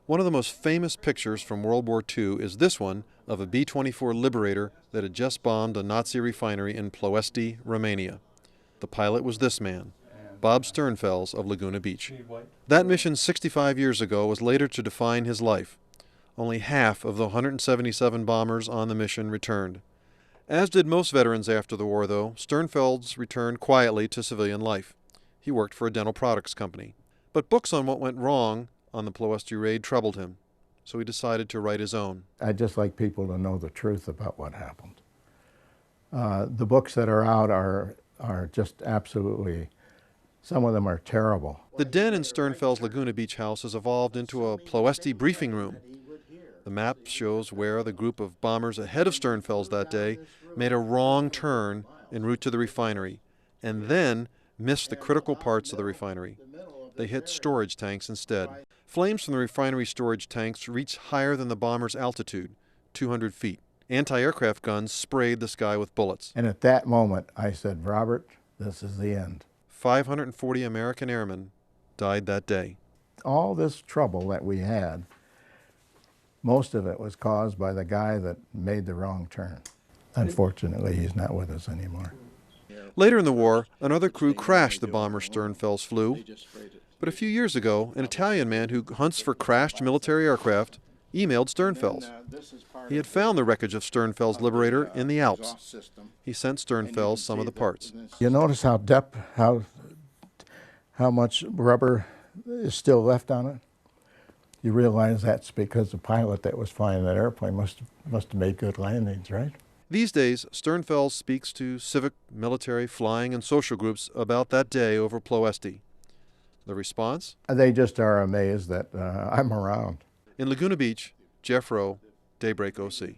One of the most famous pictures from World War II is this one of a B-24 Liberator that had just bombed a Nazi refinery in Ploiești, Romania. The pilot was this man, Bob Sternfels of Laguna Beach. That mission 65 years ago was later to define his life. Only half of the 177 bombers on the mission returned. As did most veterans after the war, though, Sternfels returned quietly to civilian life. He worked for a dental products company. But books on what went wrong on the Ploiești raid troubled him, so he decided to write his own. I'd just like people to know the truth about what happened. The books that are out are just absolutely, some of them are terrible. The den in Sternfels' Laguna Beach house has evolved into a Ploiești briefing room. The map shows where the group of bombers ahead of Sternfels that day made a wrong turn en route to the refinery, and then missed the critical parts of the refinery. They hit storage tanks instead. Flames from the refinery storage tanks reached higher than the bomber's altitude, 200 feet. Anti-aircraft guns sprayed the sky with bullets. And at that moment, I said, Robert, this is the end. 540 American airmen died that day. All this trouble that we had, most of it was caused by the guy that made the wrong turn. Unfortunately, he's not with us anymore. Later in the war, another crew crashed the bomber Sternfels flew. But a few years ago, an Italian man who hunts for crashed military aircraft emailed Sternfels. He had found the wreckage of Sternfels' Liberator in the Alps. He sent Sternfels some of the parts. You notice how much rubber is still left on it? You realize that's because the pilot that was flying that airplane must have made good landings, right? These days, Sternfels speaks to civic, military, flying, and social groups about that day over Ploiești. The response? They just are amazed that I'm around. In Laguna Beach, Jeff Rowe, Daybreak OC.